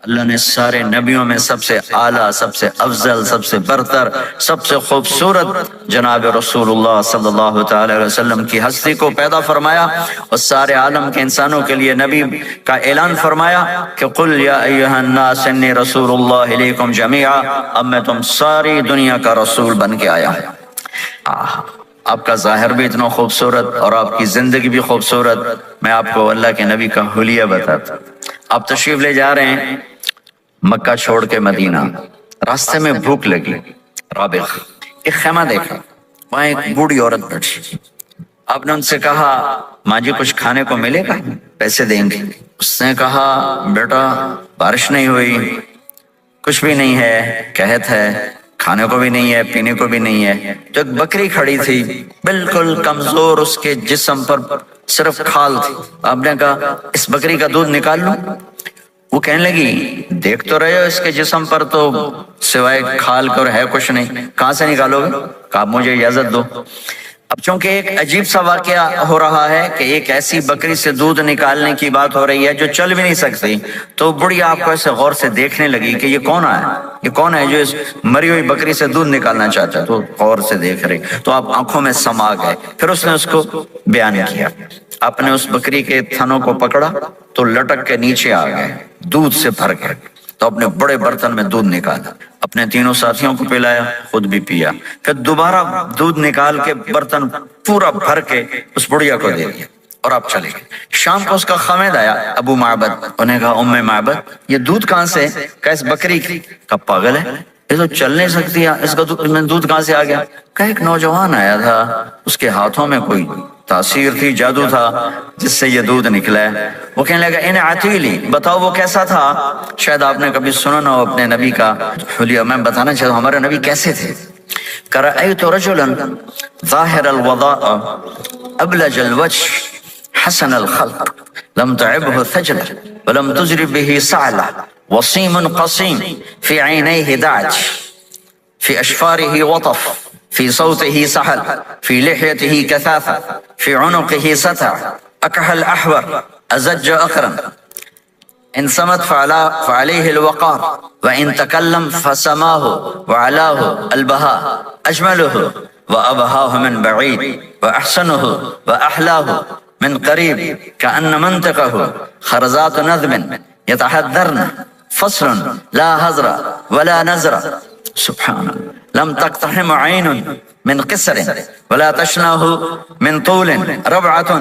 اللہ نے سارے نبیوں میں سب سے اعلیٰ، سب سے افضل، سب سے برتر، سب سے خوبصورت جناب رسول اللہ صلی اللہ تعالی علیہ وسلم کی ہستی کو پیدا فرمایا، اور سارے عالم کے انسانوں کے لیے نبی کا اعلان فرمایا کہ قل یا ایھا الناس انی رسول اللہ الیکم جمیعا، اب میں تم ساری دنیا کا رسول بن کے آیا ہوں۔ آپ کا ظاہر بھی اتنا خوبصورت اور آپ کی زندگی بھی خوبصورت۔ میں آپ کو اللہ کے نبی کا حلیہ بتاتا ہوں۔ آپ تشریف لے جا رہے ہیں مکہ چھوڑ کے مدینہ، راستے میں بھوک لگی، رابغ ایک خیمہ دیکھا، وہاں ایک بوڑھی عورت بیٹھی۔ آپ نے ان سے کہا ماں جی کچھ کھانے کو ملے گا، پیسے دیں گے؟ اس نے کہا بیٹا بارش نہیں ہوئی، کچھ بھی نہیں ہے، قحط ہے، کھانے کو بھی نہیں ہے، پینے کو بھی نہیں ہے۔ تو ایک بکری کھڑی تھی بالکل کمزور، اس کے جسم پر صرف کھال تھی۔ آپ نے کہا اس بکری کا دودھ نکال لوں؟ وہ کہنے لگی دیکھ تو رہے ہو اس کے جسم پر تو سوائے کھال کر ہے کچھ نہیں، کہاں سے نکالو گے؟ کہا مجھے اجازت دو۔ اب چونکہ ایک عجیب سا واقعہ ہو رہا ہے کہ ایک ایسی بکری سے دودھ نکالنے کی بات ہو رہی ہے جو چل بھی نہیں سکتی، تو بڑی آپ کو ایسے غور سے دیکھنے لگی کہ یہ کون ہے، یہ کون ہے جو اس مری ہوئی بکری سے دودھ نکالنا چاہتا ہے؟ تو غور سے دیکھ رہی، تو آپ آنکھوں میں سما گئے۔ پھر اس نے اس کو بیان کیا، آپ نے اس بکری کے تھنوں کو پکڑا تو لٹک کے نیچے آ گئے، دودھ سے بھر گئے۔ تو اپنے بڑے برتن میں دودھ نکالا، اپنے تینوں ساتھیوں کو پلایا، خود بھی پیا، پھر دوبارہ دودھ نکال کے برتن پورا بھر کے اس بڑھیا کو دے دیا، اور آپ چلے گئے۔ شام کو اس کا خامد آیا ابو معبد، انہیں کہا ام معبد یہ دودھ کہاں سے؟ کہا اس بکری کی۔ کہا پاگل ہے، یہ تو چل نہیں سکتی، اس کا دودھ کہاں سے آ گیا؟ کہا ایک نوجوان آیا تھا، اس کے ہاتھوں میں کوئی تاثیر تھی، جادو تھا، جس سے یہ دودھ نکلا ہے۔ وہ کہنے لگا ان عتیلی، بتاؤ وہ کیسا تھا؟ شاید آپ نے کبھی سنا نہ ہو اپنے نبی کا حلیہ، میں بتانا چاہتا ہوں ہمارے نبی کیسے تھے۔ رأيت رجلا ظاهر الوضاء أبلج الوجه حسن الخلق لم تعبه ثجلة ولم تجرب به صعلة وصيم قصيم في عينيه دعج في أشفاره وطف في صوته سحل في لحيته كثافة في عنقه ستع أكحل أحور أزج أقرن إن صمت فعليه الوقار وإن تكلم فسماه وعلاه البهاء أجمله وأبهاه من بعيد وأحسنه وأحلاه من قريب كأن منطقه خرزات نذب يتحذرن فصل لا هزر ولا نزر سبحان الله لم تقتحم عين من قصر ولا تشناه من طول ربعة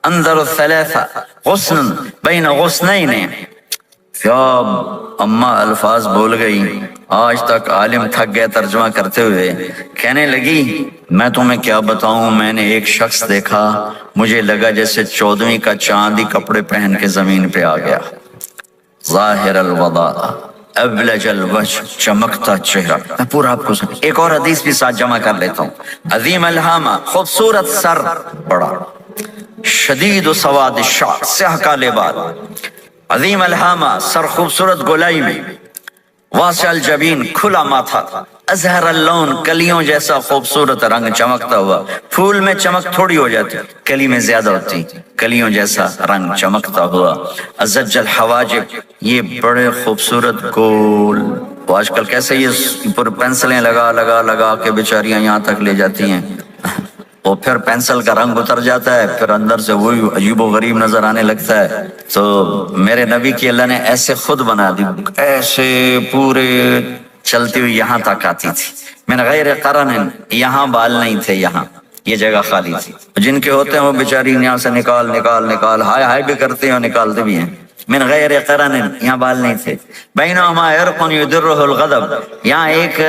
انظر الثلاثة غصن بين غصنين۔ کیا اماں الفاظ بول گئی، آج تک عالم تھک گئے ترجمہ کرتے ہوئے، کہنے لگی میں تمہیں کیا بتاؤں، میں نے ایک شخص دیکھا، مجھے لگا جیسے 14ویں کا چاندی کپڑے پہن کے زمین پہ آ گیا۔ ظاہر الوضاء ابلج الوجہ، چمکتا چہرہ۔ میں پورا آپ کو ایک اور حدیث بھی ساتھ جمع کر لیتا ہوں۔ عظیم الہامہ، خوبصورت سر، بڑا شدید سواد الشعر، سیاہ کالے بال، عظیم الہامہ سر خوبصورت گولائی میں، واسع الجبین کھلا ماتھا، ازہر اللون کلیوں جیسا خوبصورت رنگ چمکتا ہوا، پھول میں چمک تھوڑی ہو جاتی، کلی میں زیادہ ہوتی، کلیوں جیسا رنگ چمکتا ہوا، ازج الحواجب، یہ بڑے خوبصورت گول، وہ آج کل کیسے یہ پر پینسلیں لگا لگا لگا کے بیچاریاں یہاں تک لے جاتی ہیں، اور پھر پینسل کا رنگ اتر جاتا ہے، پھر اندر سے وہی عجیب و غریب نظر آنے لگتا ہے۔ تو میرے نبی کی اللہ نے ایسے خود بنا دی، ایسے پورے چلتی ہوئی یہاں تک آتی تھی، من غیر قرن، یہاں بال نہیں تھے، یہاں یہ جگہ خالی تھی، جن کے ہوتے ہیں وہ بیچاری یہاں سے نکال نکال نکال ہائے ہائے بھی کرتے ہیں اور نکالتے بھی ہیں۔ من غیر قرن، یہاں بال نہیں تھے، بینہما عرق یدرہ الغضب، یہاں ایک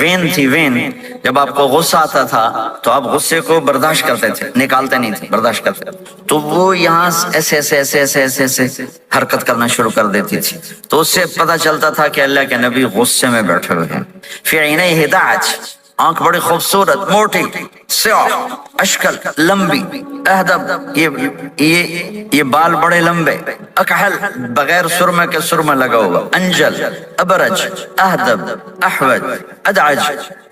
وین تھی، وین، جب آپ کو غصہ آتا تھا تو آپ غصے کو برداشت کرتے تھے، نکالتے نہیں تھے، برداشت کرتے تھے، تو وہ یہاں ایسے ایسے ایسے ایسے ایسے ایسے حرکت کرنا شروع کر دیتی تھی، تو اس سے پتہ چلتا تھا کہ اللہ کے نبی غصے میں بیٹھے ہوئے ہیں۔ فی عینیہ دعج، آنکھ بڑی خوبصورت، موٹی، سیاہ، اشکل، لمبی، اہدب، یہ بال بڑے لمبے، اکحل، بغیر سرمے کے سرمہ لگا ہوا، انجل، ابرج، اہدب، احوج، ادعج،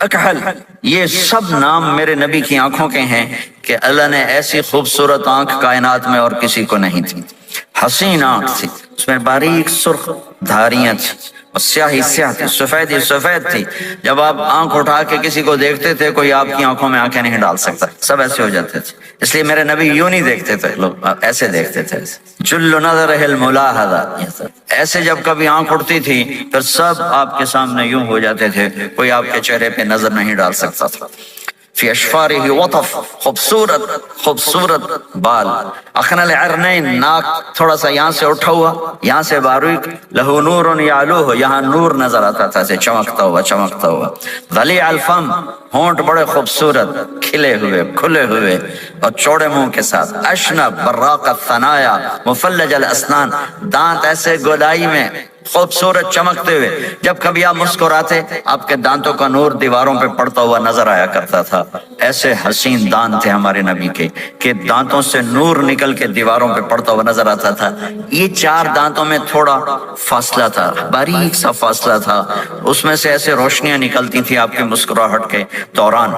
اکحل، یہ سب نام میرے نبی کی آنکھوں کے ہیں کہ اللہ نے ایسی خوبصورت آنکھ کائنات میں اور کسی کو نہیں تھی۔ حسین آنکھ تھی، اس میں باریک سرخ دھاریاں تھی اور سیاہی سیاہ تھی، سفید ہی سفید تھی. جب آپ آنکھ اٹھا کے کسی کو دیکھتے تھے کوئی آپ کی آنکھوں میں آنکھیں نہیں ڈال سکتا، سب ایسے ہو جاتے تھے. اس لیے میرے نبی یوں نہیں دیکھتے تھے، لوگ ایسے دیکھتے تھے. جل نظرہ الملاحظہ، ایسے جب کبھی آنکھ اٹھتی تھی پھر سب آپ کے سامنے یوں ہو جاتے تھے، کوئی آپ کے چہرے پہ نظر نہیں ڈال سکتا تھا. فی اشفارہ وطف، خوبصورت خوبصورت بال، اخنل عرنین، ناک تھوڑا سا یہاں سے اٹھا ہوا، یہاں سے باریک، لہو نور یعلوہ، یہاں نور نظر آتا تھا سے چمکتا ہوا چمکتا ہوا. ضلیع الفم، ہونٹ بڑے خوبصورت کھلے ہوئے کھلے ہوئے اور چوڑے منہ کے ساتھ. اشنب براق الثنایا مفلج الاسنان، دانت ایسے گولائی میں خوبصورت چمکتے ہوئے. جب کبھی آپ مسکراتے آپ کے دانتوں کا نور دیواروں پہ پڑتا ہوا نظر آیا کرتا تھا. ایسے حسین دانت تھے ہمارے نبی کے کہ دانتوں سے نور نکل کے دیواروں پہ پڑتا ہوا نظر آتا تھا. یہ 4 دانتوں میں تھوڑا فاصلہ تھا، باریک سا فاصلہ تھا، اس میں سے ایسے روشنیاں نکلتی تھی آپ کی مسکراہٹ کے دوران.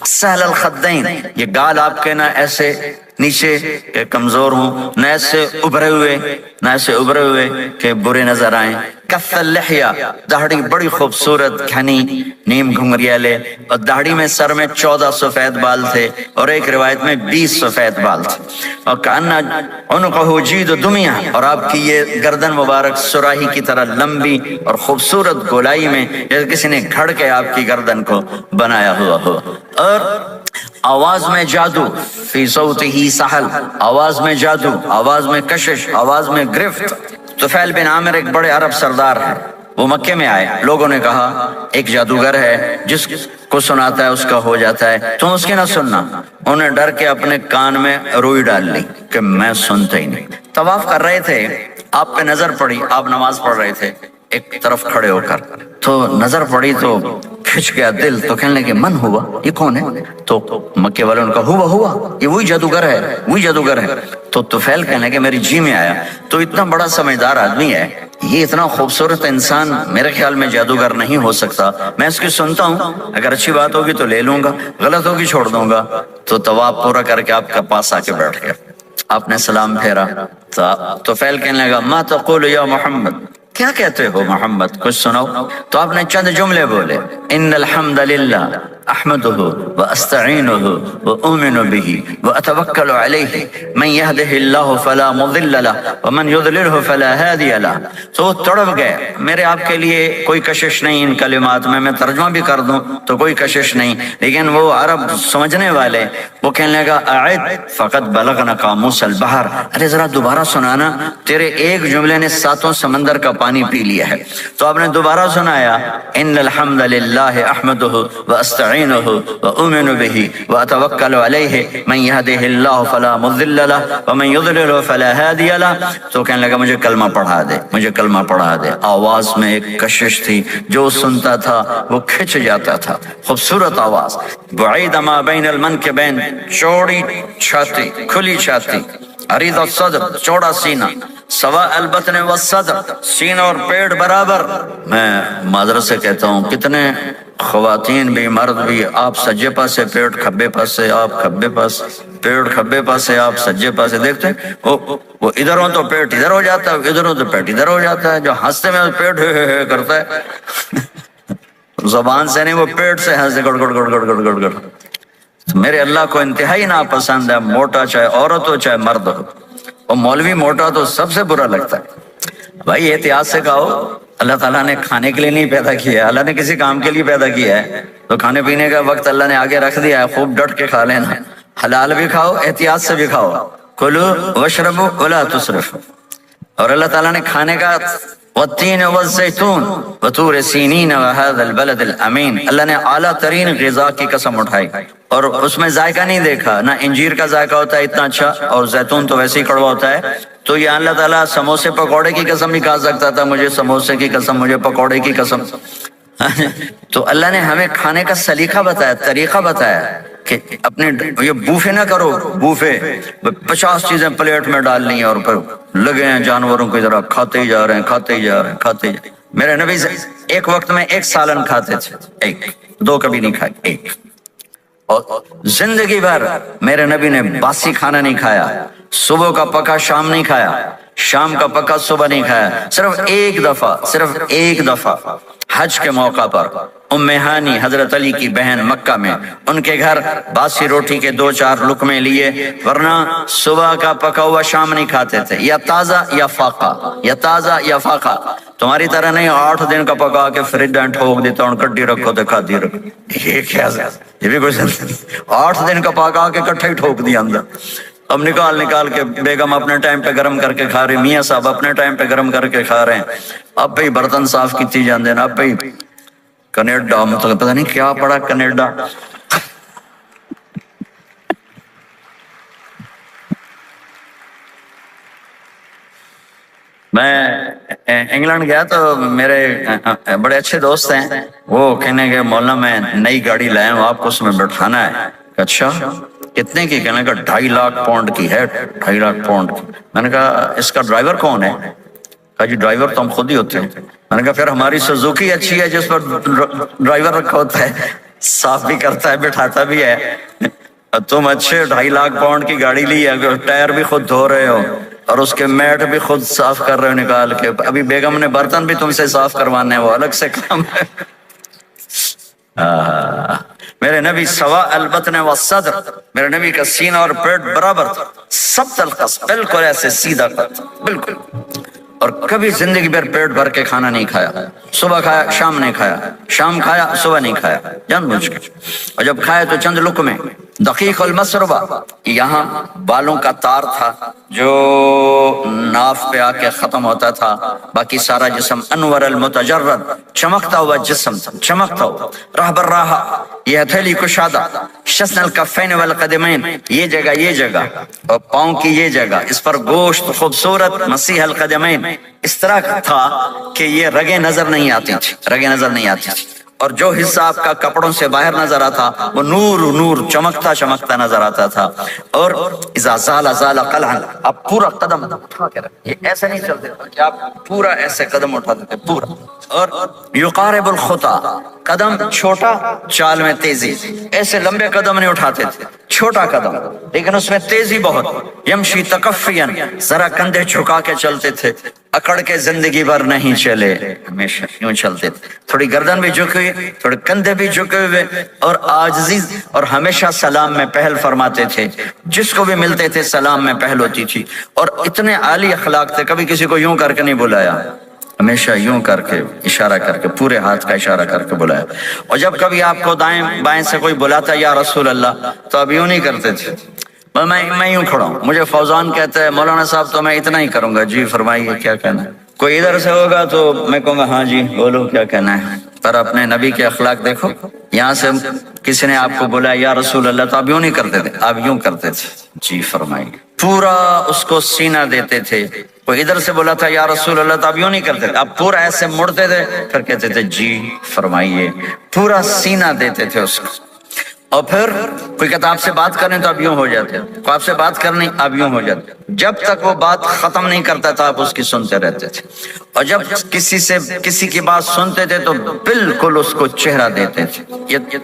سہل الخدین، یہ گال آپ کے نہ ایسے نیچے کہ کمزور ہوں، نہ ایسے ابھرے ہوئے کہ برے نظر آئیں. کف اللحیہ، داڑھی بڑی خوبصورت گھنی نیم گھنگریالے، اور داڑھی میں سر میں 14 سفید بال تھے اور ایک روایت میں 20 سفید بال تھے. اور کأن عنقہ جید دمیہ، اور آپ کی یہ گردن مبارک سراہی کی طرح لمبی اور خوبصورت گولائی میں، جیسے کسی نے گھڑ کے آپ کی گردن کو بنایا ہوا ہو. اور آواز میں جادو، فی صوتہ سحل، آواز میں جادو، آواز میں کشش، آواز میں گرفت. طفیل بن عامر ایک بڑے عرب سردار ہیں، وہ مکے میں آئے. لوگوں نے کہا ایک جادوگر ہے جس کو سناتا ہے اس کا ہو جاتا ہے، تم اس کی نہ سننا. انہیں ڈر کے اپنے کان میں روئی ڈال لی کہ میں سنتا ہی نہیں. طواف کر رہے تھے، آپ پہ نظر پڑی، آپ نماز پڑھ رہے تھے ایک طرف کھڑے ہو کر، تو نظر پڑی تو کھچ گیا دل. تو کہنے لگے من ہوا، یہ کون ہے؟ تو مکے والوں نے کہا ہوا یہ وہی جادوگر ہے. تو طفیل کہنے لگے میری جی میں آیا، تو اتنا بڑا سمجھدار آدمی ہے، یہ اتنا خوبصورت انسان میرے خیال میں جادوگر نہیں ہو سکتا. میں اس کی سنتا ہوں، اگر اچھی بات ہوگی تو لے لوں گا، غلط ہوگی چھوڑ دوں گا. تو طواف پورا کر کے آپ کے پاس آ کے بیٹھ گیا. آپ نے سلام پھیرا تو طفیل کہنے لگا ما تقول یا محمد، کیا کہتے ہو محمد، کچھ سناؤ. تو آپ نے چند جملے بولے، ان الحمد للہ احمدہ واستعینہ واؤمن بہ واتوکل علیہ من یہدہ اللہ فلا مضل لہ ومن یضللہ فلا ہادی لہ. تو تڑپ گئے. میرے آپ کے لیے کوئی کشش نہیں ان کلمات میں ترجمہ بھی کر دوں تو کوئی کشش نہیں، لیکن وہ عرب سمجھنے والے وہ کہنے لگا اعد فقط بلغنا قاموس البحر، ارے ذرا دوبارہ سنانا، تیرے ایک جملے نے 7 سمندر کا پانی پی لیا ہے. تو آپ نے دوبارہ سنایا ان الحمد للہ احمدہ واستعینہ واؤمن بہ واتوکل علیہ من یہدہ اللہ فلا مضل لہ ومن یضلل فلا ہادی لہ. تو کہنے لگا مجھے کلمہ پڑھا دے. آواز میں ایک کشش تھی، جو سنتا تھا وہ کھچ جاتا تھا. خوبصورت آواز، بعید ما بین المنکبین، چوڑی چھاتی کھلی چھاتی، عریض الصدر چوڑا سینہ، سواء البطن والصدر، سینہ اور پیٹ برابر. میں معذرت سے کہتا ہوں کتنے خواتین بھی مرد بھی، آپ سجے پاسے پیٹ کھبے پاسے، آپ کھبے پاس پیٹ کھبے پاسے، آپ سجے پاسے، دیکھتے ہیں وہ ادھر ہو تو پیٹ ادھر ہو جاتا ہے، ادھر ہو تو پیٹ ادھر ہو جاتا ہے. جو ہنستے میں پیٹ ہے کرتا ہے زبان سے نہیں، وہ پیٹ سے ہنستے گڑ گڑ گڑ گڑ گڑ گڑ گڑ. میرے اللہ کو انتہائی ناپسند ہے موٹا، چاہے عورت ہو چاہے مرد ہو. اور مولوی موٹا تو سب سے برا لگتا ہے. بھائی احتیاط سے کھاؤ، اللہ تعالیٰ نے کھانے کے لیے نہیں پیدا کیا ہے، اللہ نے کسی کام کے لیے پیدا کیا ہے. تو کھانے پینے کا وقت اللہ نے آگے رکھ دیا ہے، خوب ڈٹ کے کھا لینا، حلال بھی کھاؤ احتیاط سے بھی کھاؤ. کلوا واشربوا ولا تسرفوا. اور اللہ تعالیٰ نے کھانے کا والتین والزیتون وطور سینین وهذا البلد الامین، اللہ نے اعلیٰ ترین غذا کی قسم اٹھائی اور اس میں ذائقہ نہیں دیکھا. نہ انجیر کا ذائقہ ہوتا ہے اتنا اچھا، اور زیتون تو ویسے ہی کڑوا ہوتا ہے. تو یہ اللہ تعالیٰ سموسے پکوڑے کی قسم بھی کھا سکتا تھا، مجھے سموسے کی قسم، مجھے پکوڑے کی قسم. تو اللہ نے ہمیں کھانے کا سلیقہ بتایا، طریقہ بتایا کہ اپنے یہ بوفے نہ کرو. بوفے 50 چیزیں پلیٹ میں ڈالنی ہیں اور پھر لگے ہیں جانوروں کی طرح کھاتے ہی جا رہے ہیں. میرے نبی سے ایک وقت میں 1 سالن کھاتے تھے، 1 2 کبھی نہیں کھائے، 1. اور زندگی بھر میرے نبی نے باسی کھانا نہیں کھایا، صبح کا پکا شام نہیں کھایا، شام کا پکا صبح نہیں کھایا، صرف ایک دفعہ حج کے موقع پر ام ہانی حضرت علی کی بہن مکہ میں، ان کے گھر باسی روٹی کے 2-4 لقمے لیے، ورنہ صبح کا پکا ہوا شام نہیں کھاتے تھے، یا تازہ یا فاقہ، تمہاری طرح نہیں 8 دن کا پکا کے فریج میں ٹھوک دیتا ہوں، کڈی رکھو تو کھاتی رکھو، یہ کیا ہے؟ یہ بھی کوئی 8 دن کا پکا کے کٹھے ہی ٹھوک دیا اندر، اب نکال کے بیگم اپنے ٹائم پہ گرم کر کے کھا رہی، میاں صاحب اپنے ٹائم پہ گرم کر کے کھا رہے ہیں، اب پہ برتن صاف کیتی جاندے نا، اب پہ کینیڈا، مطلب پتہ نہیں کیا پڑا کینیڈا۔ میں انگلینڈ گیا تو میرے بڑے اچھے دوست ہیں، وہ کہنے کہ مولانا میں نئی گاڑی لائے ہوں، آپ کو اس میں بٹھانا ہے۔ اچھا کتنے کی؟ کہنے کا 2.5 لاکھ پاؤنڈ کی ہے، 2.5 لاکھ پاؤنڈ کی۔ میں نے کہا اس کا ڈرائیور کون ہے؟ کہا جی ڈرائیور تو ہم خود ہی ہوتے ہیں۔ میں نے کہا پھر ہماری سوزوکی اچھی ہے جس پر ڈرائیور رکھا ہوتا ہے، صاف بھی کرتا ہے بٹھاتا بھی ہے، تم اچھے 2.5 لاکھ پاؤنڈ کی گاڑی لی ہے، ٹائر بھی خود دھو رہے ہو اور اس کے میٹ بھی خود صاف کر رہے ہو نکال کے، ابھی بیگم نے برتن بھی تم سے صاف کروانے ہیں، وہ الگ سے کام ہے۔ میرے نبی سوا البطن والصدر، میرے نبی کا سینہ اور پیٹ برابر تھا، سبط القص، بالکل ایسے سیدھا قد، بالکل، اور کبھی زندگی بھر پیٹ بھر کے کھانا نہیں کھایا، صبح کھایا شام نہیں کھایا، شام کھایا صبح نہیں کھایا، جان بوجھ کے، اور جب کھایا تو چند لقمے۔ دقیق المسربہ، یہاں بالوں کا تار تھا جو ناف پہ آ کے ختم ہوتا تھا، باقی سارا جسم انور المتجرد، چمکتا ہوا جسم تھا، چمکتا ہوا، راہ بر راہ، یہ ہتھیلی کشادہ، شسن الکفین والقدمین، یہ جگہ اور پاؤں کی یہ جگہ، اس پر گوشت خوبصورت، مسیح القدمین، اس طرح تھا کہ یہ رگیں نظر نہیں آتی تھی، اور جو حصہ آپ کا کپڑوں سے باہر نظر آتا وہ نور چمکتا نظر آتا تھا، اور اذا زال قلعا، آپ پورا قدم اٹھا کے رکھیں، یہ ایسے نہیں چلتے کہ آپ پورا ایسے قدم اٹھاتے تھے پورا، اور یقارب الخطا، قدم چھوٹا چال میں تیزی، ایسے لمبے قدم نہیں اٹھاتے تھے، چھوٹا قدم لیکن اس میں تیزی بہت، یمشی تکفین، ذرا کندھے جھکا کے چلتے تھے، اکڑ کے زندگی بھر نہیں چلے، ہمیشہ یوں چلتے تھے، تھوڑی گردن بھی جھکی ہوئی، تھوڑے کندھے بھی جھکے ہوئے، اور عاجزی، اور ہمیشہ سلام میں پہل فرماتے تھے، جس کو بھی ملتے تھے سلام میں پہل ہوتی تھی، اور اتنے عالی اخلاق تھے، کبھی کسی کو یوں کر کے نہیں بلایا، ہمیشہ یوں کر کے اشارہ کر کے، پورے ہاتھ کا اشارہ کر کے بلایا، اور جب کبھی آپ کو دائیں بائیں سے کوئی بلاتا یا رسول اللہ تو اب یوں نہیں کرتے تھے، میں یوں کھڑا ہوں، مجھے فوزان کہتا ہے مولانا صاحب تو میں اتنا ہی کروں گا، جی فرمائیے کیا کہنا ہے، کوئی ادھر سے ہوگا تو میں کہوں گا ہاں جی بولو کیا کہنا ہے، پر اپنے نبی کے اخلاق دیکھو، یہاں سے کسی نے آپ کو بولا یا رسول اللہ تو آپ یوں نہیں کرتے تھے، آپ یوں کرتے تھے، جی فرمائیے، پورا اس کو سینہ دیتے تھے، کوئی ادھر سے بولا تھا یا رسول اللہ تو آپ یوں نہیں کرتے تھے، آپ پورا ایسے مڑتے تھے، پھر کہتے تھے جی فرمائیے، پورا سینہ دیتے تھے اس کو، اور پھر کوئی کہتا آپ سے بات کریں تو آپ یوں ہو جاتے، کوئی آپ سے بات کرنی آپ یوں ہو جاتے، جب تک وہ بات ختم نہیں کرتا تھا آپ اس کی سنتے رہتے تھے، اور جب کسی کی بات سنتے تھے تو بالکل اس کو چہرہ دیتے تھے۔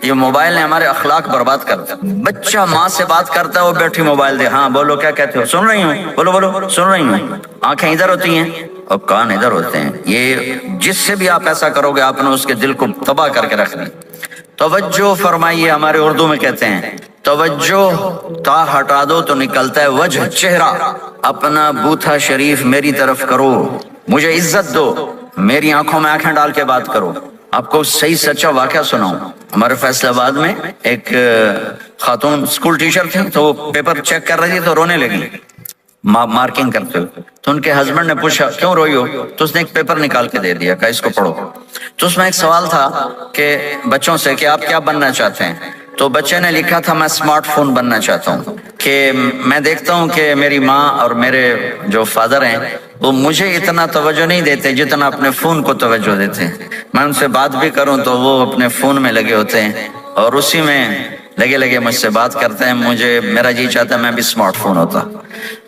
یہ موبائل نے ہمارے اخلاق برباد کرتا ہے، بچہ ماں سے بات کرتا ہے وہ بیٹھی موبائل دے، ہاں بولو کیا کہتے ہو، سن رہی ہوں، بولو سن رہی ہوں، آنکھیں ادھر ہوتی ہیں اور کان ادھر ہوتے ہیں، یہ جس سے بھی آپ ایسا کرو گے آپ نے اس کے دل کو تباہ کر کے رکھ دیا۔ توجہ فرمائیے، ہمارے اردو میں کہتے ہیں توجہ، تا ہٹا دو تو نکلتا ہے وجہ، چہرہ، اپنا بوتھا شریف میری طرف کرو، مجھے عزت دو، میری آنکھوں میں آنکھیں ڈال کے بات کرو۔ آپ کو صحیح سچا واقعہ سناؤں، ہمارے فیصل آباد میں ایک خاتون اسکول ٹیچر تھی، تو وہ پیپر چیک کر رہی تھی تو رونے لگی مارکنگ کرتے ہوئے، تو ان کے ہسبینڈ نے پوچھا کیوں روئی ہو، تو اس نے ایک پیپر نکال کے دے دیا، کہا اس کو پڑھو، تو اس میں ایک سوال تھا کہ بچوں سے کہ آپ کیا بننا چاہتے ہیں، تو بچے نے لکھا تھا میں اسمارٹ فون بننا چاہتا ہوں، کہ میں دیکھتا ہوں کہ میری ماں اور میرے جو فادر ہیں وہ مجھے اتنا توجہ نہیں دیتے جتنا اپنے فون کو توجہ دیتے ہیں، میں ان سے بات بھی کروں تو وہ اپنے فون میں لگے ہوتے ہیں اور اسی میں لگے مجھ سے بات کرتے ہیں، مجھے میرا جی چاہتا ہے میں بھی اسمارٹ فون ہوتا۔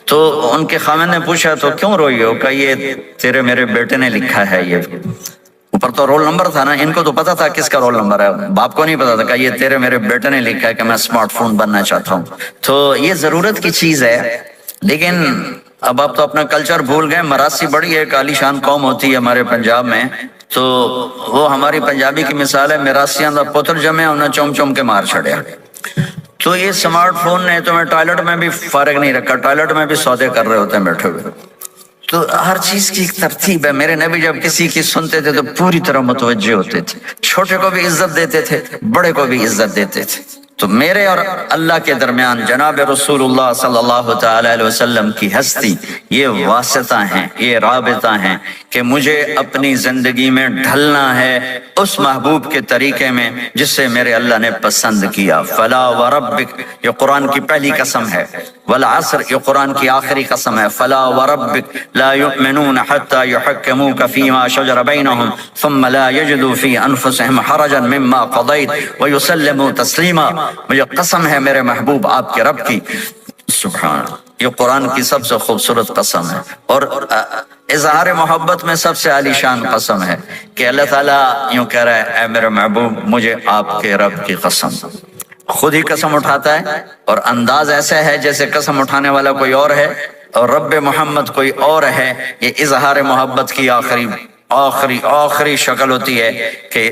تو ان کے خاوند نے پوچھا تو کیوں روئی ہو، کہ یہ تیرے میرے بیٹے نے لکھا ہے، یہ اوپر تو رول نمبر تھا نا، ان کو تو پتا تھا کس کا رول نمبر ہے، باپ کو نہیں پتا تھا، کہ یہ تیرے میرے بیٹے نے لکھا ہے کہ میں اسمارٹ فون بننا چاہتا ہوں۔ تو یہ ضرورت کی چیز ہے، لیکن اب آپ تو اپنا کلچر بھول گئے. مراسی بڑی ایک عالی شان قوم ہوتی ہے ہمارے پنجاب میں, تو وہ ہماری پنجابی کی مثال ہے, میراسیاں دا پتر جمے انہیں چوم چوم کے مار چھڑیا. تو یہ سمارٹ فون نے تمہیں ٹوائلٹ میں بھی فارغ نہیں رکھا, ٹوائلٹ میں بھی سودے کر رہے ہوتے ہیں بیٹھے ہوئے. تو ہر چیز کی ایک ترتیب ہے. میرے نبی جب کسی کی سنتے تھے تو پوری طرح متوجہ ہوتے تھے, چھوٹے کو بھی عزت دیتے تھے, بڑے کو بھی عزت دیتے تھے. تو میرے اور اللہ کے درمیان جناب رسول اللہ صلی اللہ تعالی علیہ وسلم کی ہستی یہ واسطہ ہیں, یہ رابطہ ہیں کہ مجھے اپنی زندگی میں ڈھلنا ہے اس محبوب کے طریقے میں جس سے میرے اللہ نے پسند کیا. فلا وربک یہ قرآن کی پہلی قسم ہے, والعصر یہ قرآن کی آخری قسم ہے. فلا وربک لا یؤمنون حتی یحکموک فیما شجر بینہم ثم لا یجدوا فی انفسہم حرجا مما قضیت ویسلموا تسلیما. مجھے قسم ہے میرے محبوب آپ کے رب کی. سبحان, یہ قرآن کی سب سے خوبصورت قسم ہے اور اظہار محبت میں سب سے عالی شان قسم ہے کہ اللہ تعالیٰ یوں کہہ رہا ہے, اے میرے محبوب مجھے آپ کے رب کی قسم. خود ہی قسم اٹھاتا ہے اور انداز ایسا ہے جیسے قسم اٹھانے والا کوئی اور ہے اور رب محمد کوئی اور ہے. یہ اظہار محبت کی آخری شکل ہوتی ہے کہ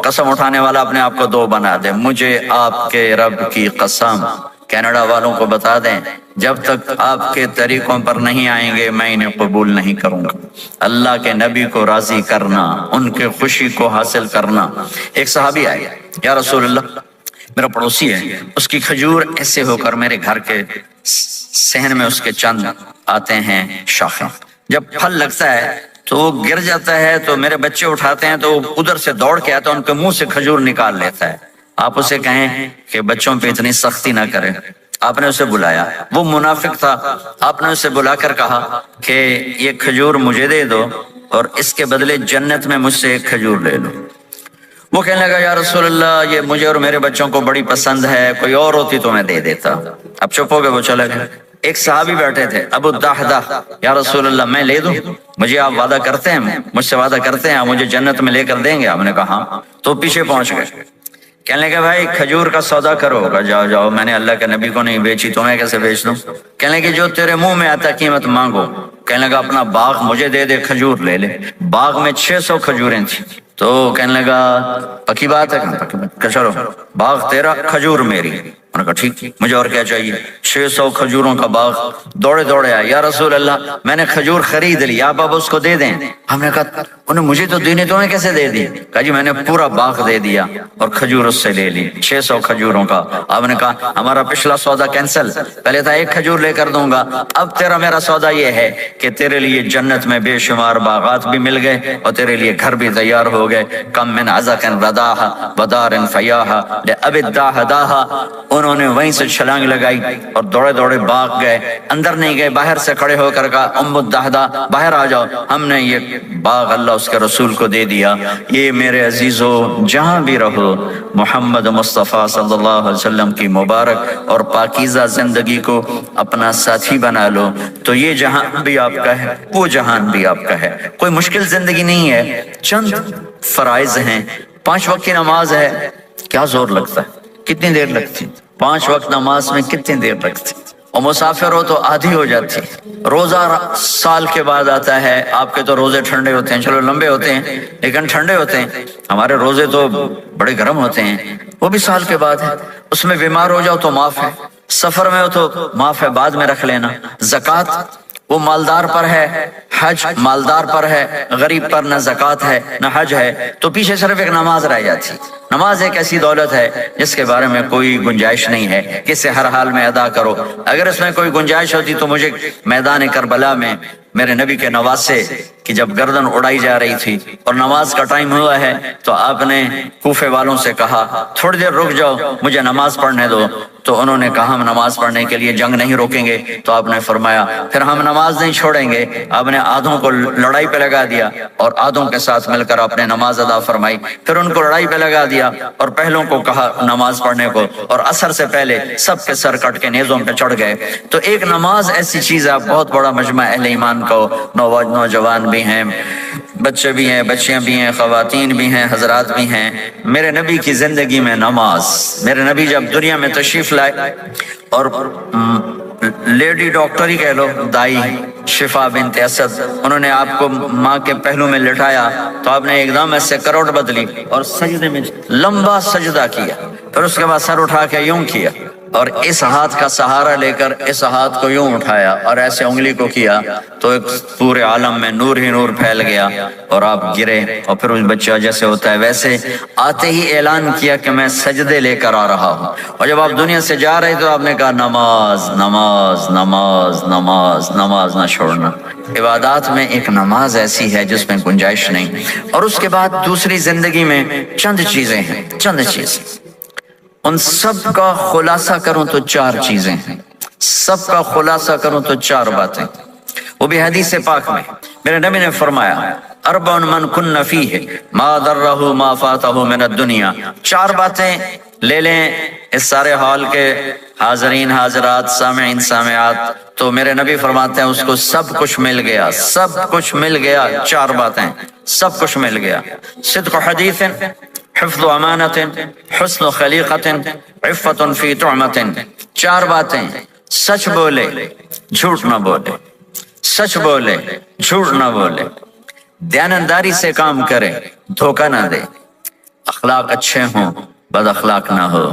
قسم اٹھانے والا اپنے آپ کو دو بنا دے. مجھے آپ کے رب کی قسم. کینیڈا والوں کو بتا دیں جب تک آپ کے طریقوں پر نہیں آئیں گے میں انہیں قبول نہیں کروں گا. اللہ کے نبی کو راضی کرنا, ان کے خوشی کو حاصل کرنا. ایک صحابی آئے, یا رسول اللہ میرا پڑوسی ہے, اس کی کھجور ایسے ہو کر میرے گھر کے صحن میں اس کے چند آتے ہیں شاخیں, جب پھل لگتا ہے تو وہ گر جاتا ہے تو میرے بچے اٹھاتے ہیں تو وہ ادھر سے دوڑ کے آتا ہے, ان کے منہ سے کھجور نکال لیتا ہے. آپ اسے کہیں کہ بچوں پہ اتنی سختی نہ کریں. آپ نے اسے بلایا, وہ منافق تھا, آپ نے اسے بلا کر کہا کہ یہ کھجور مجھے دے دو اور اس کے بدلے جنت میں مجھ سے ایک کھجور لے لو. وہ کہنے لگا یا رسول اللہ یہ مجھے اور میرے بچوں کو بڑی پسند ہے, کوئی اور ہوتی تو میں دے دیتا. اب چپ ہو گئے, وہ چلے گئے. ایک صحابی بیٹھے تھے ابو الدحدہ, یا رسول اللہ میں لے دوں, مجھے آپ وعدہ کرتے ہیں, مجھ سے وعدہ کرتے ہیں آپ مجھے جنت میں لے کر دیں گے؟ آپ نے کہا ہاں. تو پیچھے پہنچ گئے. کہنے لگے بھائی کھجور کا سودا کرو. جاؤ جاؤ, میں نے اللہ کے نبی کو نہیں بیچی, تمہیں کیسے بیچ دوں؟ کہنے لگے جو تیرے منہ میں آتا قیمت مانگو. کہنے لگا اپنا باغ مجھے دے دے, کھجور لے لے. باغ میں 600 کھجوریں تھیں. تو کہنے لگا پکی بات ہے, کہ چلو باغ تیرا کھجور میری. انہوں نے کہا ٹھیک, مجھے اور کیا چاہیے. 600 کھجوروں کا باغ. دوڑے دوڑے آئے, یا رسول اللہ میں نے کھجور خرید لی, آپ اب اس کو دے دیں. ہم نے کہا انہیں مجھے تو دینی, تمہیں کیسے دے دی؟ کہا جی میں نے پورا باغ دے دیا اور کھجور اس سے لے لی 600 کھجوروں کا. آپ نے کہا ہمارا پچھلا سودا کینسل, پہلے تھا ایک کھجور لے کر دوں گا, اب تیرا میرا سودا یہ ہے کہ تیرے لیے جنت میں بے شمار باغات بھی مل گئے اور تیرے لیے گھر بھی تیار ہو گئے. کم من عزق رداہا ودار فیاہا لأب الداہداہا. انہوں نے وہیں سے چھلانگ لگائی اور دوڑے دوڑے باغ گئے, اندر نہیں گئے, باہر سے کھڑے ہو کر کہا ام الدہدہ باہر آ جاؤ, ہم نے یہ باغ اللہ اس کے رسول کو دے دیا. یہ میرے عزیزو جہاں بھی رہو محمد مصطفیٰ صلی اللہ علیہ وسلم کی مبارک اور پاکیزہ زندگی کو اپنا ساتھی بنا لو, تو یہ جہان بھی آپ کا ہے, وہ جہان بھی آپ کا ہے. کوئی مشکل زندگی نہیں ہے, چند فرائض ہیں, 5 وقت کی نماز ہے, کیا زور لگتا ہے, کتنی دیر لگتی؟ 5 وقت نماز میں کتنی دیر لگتی؟ اور مسافر ہو تو آدھی ہو جاتی. روزہ سال کے بعد آتا ہے, آپ کے تو روزے ٹھنڈے ہوتے ہیں, چلو لمبے ہوتے ہیں لیکن ٹھنڈے ہوتے ہیں, ہمارے روزے تو بڑے گرم ہوتے ہیں, وہ بھی سال کے بعد ہے. اس میں بیمار ہو جاؤ تو معاف ہے, سفر میں ہو تو معاف ہے, بعد میں رکھ لینا. زکوٰۃ وہ مالدار پر ہے, حج مالدار پر ہے, غریب پر نہ زکوٰۃ ہے نہ حج ہے, تو پیچھے صرف ایک نماز رہ جاتی. نماز ایک ایسی دولت ہے جس کے بارے میں کوئی گنجائش نہیں ہے کہ اسے ہر حال میں ادا کرو. اگر اس میں کوئی گنجائش ہوتی تو مجھے میدان کربلا میں میرے نبی کے نواسے کی جب گردن اڑائی جا رہی تھی اور نماز کا ٹائم ہوا ہے تو آپ نے کوفے والوں سے کہا تھوڑی دیر رک جاؤ, مجھے نماز پڑھنے دو. تو انہوں نے کہا ہم نماز پڑھنے کے لیے جنگ نہیں روکیں گے. تو آپ نے فرمایا پھر ہم نماز نہیں چھوڑیں گے. آپ نے آدھوں کو لڑائی پہ لگا دیا اور آدھوں کے ساتھ مل کر آپ نے نماز ادا فرمائی. پھر ان کو لڑائی پہ لگا دیا اور پہلوں کو کہا نماز پڑھنے کو, اور عصر سے پہلے سب کے سر کٹ کے نیزوں پہ چڑھ گئے. تو ایک نماز ایسی چیز ہے, بہت بڑا مجمع اہل ایمان کو, نوجوان بھی ہیں, بچے بھی ہیں, بچیاں بھی ہیں, خواتین بھی ہیں, حضرات بھی ہیں. میرے نبی کی زندگی میں نماز, میرے نبی جب دنیا میں تشریف لائے اور لیڈی ڈاکٹر ہی کہہ لو، دائی شفا بنت اسد، انہوں نے آپ کو ماں کے پہلو میں لٹایا تو آپ نے ایک دم ایسے کروٹ بدلی اور سجدے میں لمبا سجدہ کیا، پھر اس کے بعد سر اٹھا کے یوں کیا اور اس ہاتھ کا سہارا لے کر اس ہاتھ کو یوں اٹھایا اور ایسے انگلی کو کیا تو ایک پورے عالم میں نور ہی نور پھیل گیا اور آپ گرے، اور پھر اس بچہ جیسے ہوتا ہے ویسے آتے ہی اعلان کیا کہ میں سجدے لے کر آ رہا ہوں، اور جب آپ دنیا سے جا رہے تو آپ نے کہا نماز نماز نماز نماز نماز نہ چھوڑنا۔ عبادات میں ایک نماز ایسی ہے جس میں گنجائش نہیں، اور اس کے بعد دوسری زندگی میں چند چیزیں ہیں، چند چیزیں، ان سب کا خلاصہ کروں تو چار چیزیں ہیں، سب کا خلاصہ کروں تو چار باتیں، وہ بھی حدیث پاک میں میرے نبی نے فرمایا اربع من کن فیہ ما ضرہ ما فاتہ من الدنیا، چار باتیں لے لیں اس سارے ہال کے حاضرین حاضرات سامعین سامعات، تو میرے نبی فرماتے ہیں اس کو سب کچھ مل گیا، سب کچھ مل گیا، چار باتیں سب کچھ مل گیا، صدق حدیث، حفظ امانت، حسن خلیقت، عفت فی طعمت، چار باتیں، سچ بولے جھوٹ نہ بولے، سچ بولے جھوٹ نہ بولے، دیانتداری سے کام کرے دھوکہ نہ دے، اخلاق اچھے ہوں بد اخلاق نہ ہو،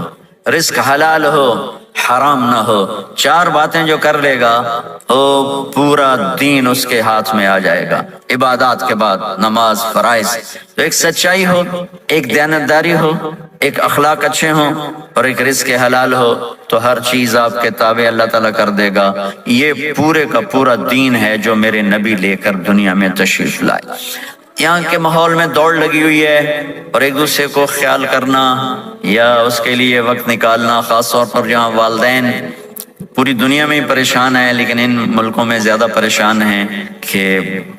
رزق حلال ہو حرام نہ ہو، چار باتیں جو کر لے گا وہ پورا دین اس کے ہاتھ میں آ جائے گا۔ عبادات کے بعد نماز فرائض، تو ایک سچائی ہو، ایک دیانتداری ہو، ایک اخلاق اچھے ہوں اور ایک رزق حلال ہو تو ہر چیز آپ کے تابع اللہ تعالیٰ کر دے گا۔ یہ پورے کا پورا دین ہے جو میرے نبی لے کر دنیا میں تشریف لائے۔ یہاں کے ماحول میں دوڑ لگی ہوئی ہے اور ایک دوسرے کو خیال کرنا یا اس کے لیے وقت نکالنا، خاص طور پر جہاں والدین پوری دنیا میں ہی پریشان ہیں لیکن ان ملکوں میں زیادہ پریشان ہیں کہ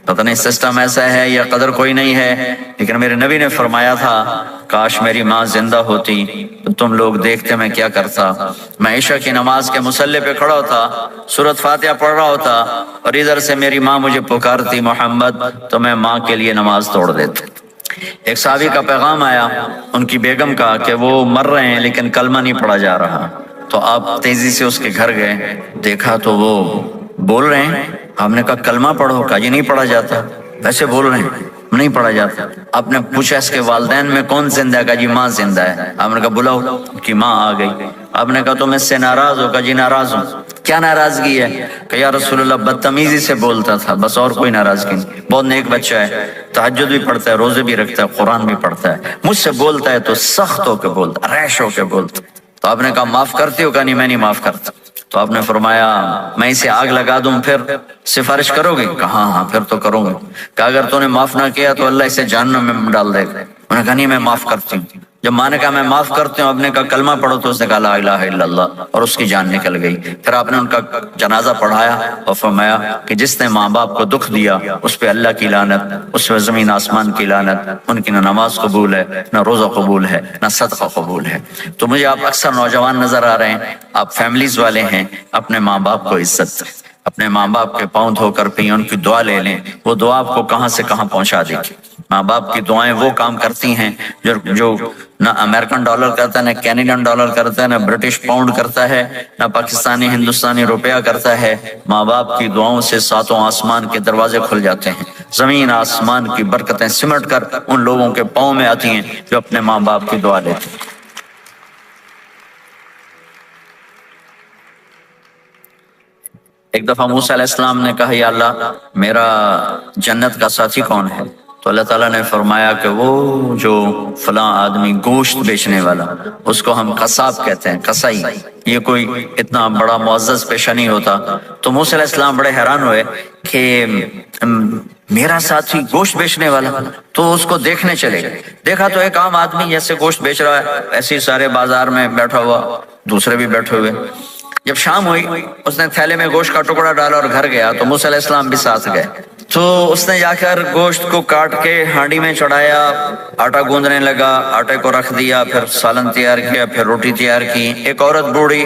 پتہ نہیں سسٹم ایسا ہے یا قدر کوئی نہیں ہے، لیکن میرے نبی نے فرمایا تھا کاش میری ماں زندہ ہوتی تو تم لوگ دیکھتے میں کیا کرتا، میں عشاء کی نماز کے مصلی پہ کھڑا ہوتا، سورۃ فاتحہ پڑھ رہا ہوتا اور ادھر سے میری ماں مجھے پکارتی محمد، تو میں ماں کے لیے نماز توڑ دیتا۔ ایک صحابی کا پیغام آیا ان کی بیگم کا کہ وہ مر رہے ہیں لیکن کلمہ نہیں پڑھا جا رہا، تو آپ تیزی سے اس کے گھر گئے، دیکھا تو وہ بول رہے ہیں، آپ نے کہا کلمہ پڑھو، کہا یہ نہیں پڑھا جاتا، ویسے بول رہے ہیں نہیں پڑھا جاتا۔ آپ نے پوچھا اس کے والدین میں کون زندہ ہے، کہا جی ماں زندہ ہے۔ آپ نے کہا بلاؤ، کہ ماں آ گئی۔ آپ نے کہا تم اس سے ناراض ہو، کہا جی ناراض ہوں۔ کیا ناراضگی ہے؟ کہ یا رسول اللہ بدتمیزی سے بولتا تھا، بس اور کوئی ناراضگی نہیں، بہت نیک بچہ ہے، تہجد بھی پڑھتا ہے، روزے بھی رکھتا ہے، قرآن بھی پڑھتا ہے، مجھ سے بولتا ہے تو سخت ہو کے بولتا، ریش ہو کے بولتا۔ تو آپ نے کہا معاف کرتے ہو؟ کہا نہیں میں نہیں معاف کرتا۔ تو آپ نے فرمایا میں اسے آگ لگا دوں پھر سفارش کرو گے؟ کہا ہاں پھر تو کروں گا۔ کہ اگر تو نے معاف نہ کیا تو اللہ اسے جہنم میں ڈال دے گا۔ انہوں نے کہا نہیں میں معاف کرتی ہوں۔ جب ماں نے کہا میں معاف کرتی ہوں، آپ نے کہا کلمہ پڑھو، تو اس نے کہا لا الہ الا اللہ، اور اس کی جان نکل گئی۔ پھر آپ نے ان کا جنازہ پڑھایا اور فرمایا کہ جس نے ماں باپ کو دکھ دیا اس پہ اللہ کی لعنت، اس پہ زمین آسمان کی لعنت، ان کی نہ نماز قبول ہے نہ روزہ قبول ہے نہ صدقہ قبول ہے۔ تو مجھے آپ اکثر نوجوان نظر آ رہے ہیں، آپ فیملیز والے ہیں، اپنے ماں باپ کو عزت دیں، اپنے ماں باپ کے پاؤں دھو کر پئیں، ان کی دعا لے لیں، وہ دعا آپ کو کہاں سے کہاں پہنچا دے گی۔ ماں باپ کی دعائیں وہ کام کرتی ہیں جو نہ امریکن ڈالر کرتا ہے، نہ کینیڈین ڈالر کرتا ہے، نہ برٹش پاؤنڈ کرتا ہے، نہ پاکستانی ہندوستانی روپیہ کرتا ہے۔ ماں باپ کی دعاؤں سے ساتوں آسمان کے دروازے کھل جاتے ہیں، زمین آسمان کی برکتیں سمٹ کر ان لوگوں کے پاؤں میں آتی ہیں جو اپنے ماں باپ کی دعا لیتے ہیں۔ ایک دفعہ موسیٰ علیہ السلام نے کہا یا اللہ میرا جنت کا ساتھی کون ہے؟ تو اللہ تعالیٰ نے فرمایا کہ وہ جو فلاں آدمی گوشت بیچنے والا، اس کو ہم قصاب کہتے ہیں، قصائی، یہ کوئی اتنا بڑا معزز پیشہ نہیں ہوتا۔ تو موسیٰ علیہ السلام بڑے حیران ہوئے کہ میرا ساتھی گوشت بیچنے والا، تو اس کو دیکھنے چلے گئے۔ دیکھا تو ایک عام آدمی جیسے گوشت بیچ رہا ہے، ایسے ہی سارے بازار میں بیٹھا ہوا، دوسرے بھی بیٹھے ہوئے۔ جب شام ہوئی اس نے تھیلے میں گوشت کا ٹکڑا ڈالا اور گھر گیا، تو موسیٰ علیہ السلام بھی ساتھ گئے۔ تو اس نے جا کر گوشت کو کاٹ کے ہانڈی میں چڑھایا، آٹا گوندنے لگا، آٹے کو رکھ دیا، پھر سالن تیار کیا، پھر روٹی تیار کی۔ ایک عورت بوڑھی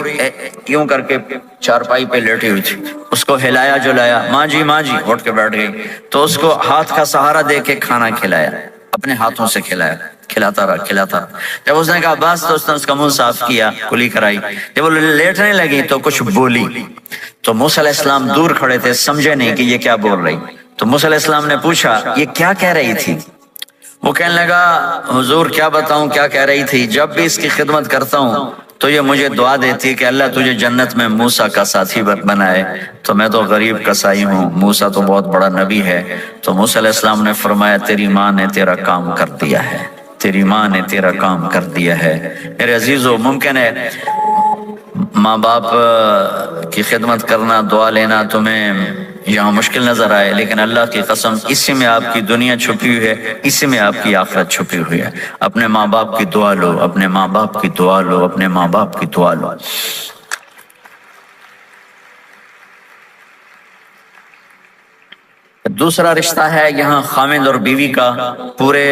یوں کر کے چارپائی پہ لیٹی ہوئی تھی، اس کو ہلایا جلایا، ماں جی اٹھ کے بیٹھ گئی۔ تو اس کو ہاتھ کا سہارا دے کے کھانا کھلایا، اپنے ہاتھوں سے کھلایا۔ کھلاتا رہا کھلاتا رہا۔ جب اس نے کہا بس تو اس نے اس کا منہ صاف کیا، کلی کرائی۔ جب وہ لیٹنے لگی تو کچھ بولی، تو موسیٰ علیہ السلام دور کھڑے تھے، سمجھے نہیں کہ یہ کیا بول رہی۔ تو موسیٰ علیہ السلام نے پوچھا یہ کیا کہہ رہی تھی؟ وہ کہنے لگا حضور کیا بتاؤں کیا کہہ رہی تھی، جب بھی اس کی خدمت کرتا ہوں تو یہ مجھے دعا دیتی ہے کہ اللہ تجھے جنت میں موسیٰ کا ساتھی بنائے، تو میں تو غریب کسائی ہوں، موسیٰ تو بہت بڑا نبی ہے۔ تو موسیٰ علیہ السلام نے فرمایا تیری ماں نے تیرا کام کر دیا ہے، تیری ماں نے تیرا کام کر دیا ہے۔ میرے عزیزو، ممکن ہے ماں باپ کی خدمت کرنا، دعا لینا تمہیں یہاں مشکل نظر آئے، لیکن اللہ کی قسم اسی میں آپ کی دنیا چھپی ہوئی ہے، اسی میں آپ کی آخرت چھپی ہوئی ہے۔ اپنے ماں باپ کی دعا لو، اپنے ماں باپ کی دعا لو، اپنے ماں باپ کی دعا لو۔ دوسرا رشتہ ہے یہاں خاوند اور بیوی کا۔ پورے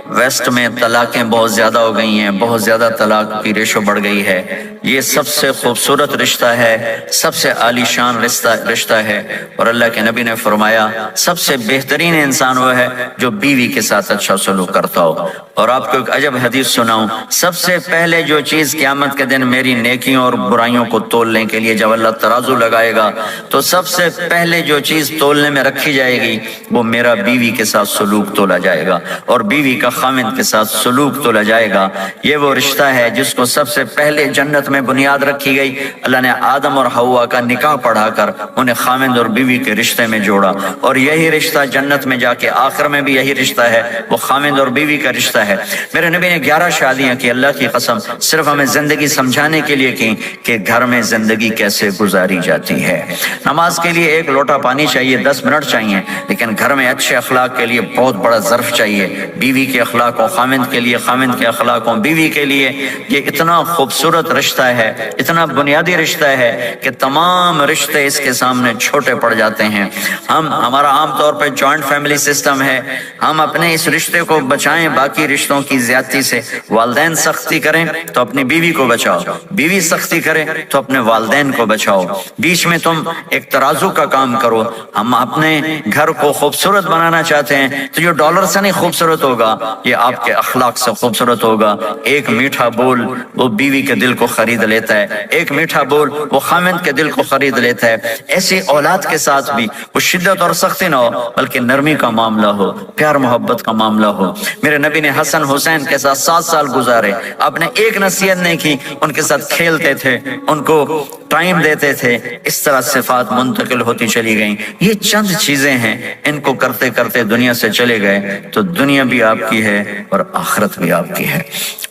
ویسٹ میں طلاقیں بہت زیادہ ہو گئی ہیں، بہت زیادہ طلاق کی ریشو بڑھ گئی ہے۔ یہ سب سے خوبصورت رشتہ ہے، سب سے عالی شان رشتہ ہے، اور اللہ کے نبی نے فرمایا سب سے بہترین انسان وہ ہے جو بیوی کے ساتھ اچھا سلوک کرتا ہو۔ اور آپ کو ایک عجب حدیث سناؤں، سب سے پہلے جو چیز قیامت کے دن میری نیکیوں اور برائیوں کو تولنے کے لیے جب اللہ ترازو لگائے گا تو سب سے پہلے جو چیز تولنے میں رکھی جائے گی وہ میرا بیوی کے ساتھ سلوک تولا جائے گا، اور بیوی کا خاوند کے ساتھ سلوک تولا جائے گا۔ یہ وہ رشتہ ہے جس کو سب سے پہلے جنت میں بنیاد رکھی گئی۔ اللہ نے آدم اور حوا کا نکاح پڑھا کر انہیں خاوند اور بیوی کے رشتے میں جوڑا، اور یہی رشتہ جنت میں جا کے آخر میں بھی یہی رشتہ ہے، وہ خاوند اور بیوی کا رشتہ ہے۔ میرے نبی نے 11 شادیاں کی، اللہ کی قسم صرف ہمیں زندگی سمجھانے کے لیے کی کہ گھر میں زندگی کیسے گزاری جاتی ہے۔ نماز کے لیے 1 لوٹا پانی چاہیے، 10 منٹ چاہیے، لیکن گھر میں اچھے اخلاق کے لیے بہت بڑا ظرف چاہیے۔ بیوی کے اخلاق و خاوند کے لیے، خاوند کے اخلاق و بیوی کے لیے، یہ اتنا خوبصورت رشتہ ہے، اتنا بنیادی رشتہ ہے کہ تمام رشتے اس کے سامنے چھوٹے پڑ جاتے ہیں۔ ہمارا عام طور پہ جوائنٹ فیملی سسٹم ہے، ہم اپنے اس رشتے کو بچائیں باقی رشتوں کی زیادتی سے۔ والدین سختی کریں تو اپنی بیوی کو بچاؤ، بیوی سختی کرے تو اپنے والدین کو بچاؤ، بیچ میں تم ایک ترازو کا کام کرو۔ ہم اپنے گھر کو خوبصورت بنانا چاہتے ہیں تو جو ڈالر سے نہیں خوبصورت ہوگا، یہ آپ کے اخلاق سے خوبصورت ہوگا۔ ایک میٹھا بول وہ بیوی کے دل کو خرید لیتا ہے، ایک میٹھا بول وہ خاوند کے دل کو خرید لیتا ہے۔ ایسی اولاد کے ساتھ بھی وہ شدت اور سختی نہ ہو، بلکہ نرمی کا معاملہ ہو، پیار محبت کا معاملہ ہو۔ میرے نبی نے حسن حسین کے ساتھ 7 سال گزارے، آپ نے ایک نصیحت نہیں کی، ان کے ساتھ کھیلتے تھے، ان کو ٹائم دیتے تھے، اس طرح صفات منتقل ہوتی چلی گئیں۔ یہ چند چیزیں ہیں، ان کو کرتے کرتے دنیا سے چلے گئے تو دنیا بھی آپ کی ہے اور آخرت بھی آپ کی ہے۔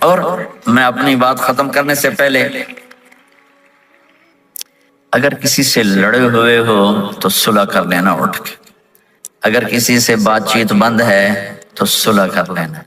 اور میں اپنی بات ختم کرنے سے پہلے، اگر کسی سے لڑے ہوئے ہو تو صلح کر لینا اٹھ کے، اگر کسی سے بات چیت بند ہے تو صلح کر لینا۔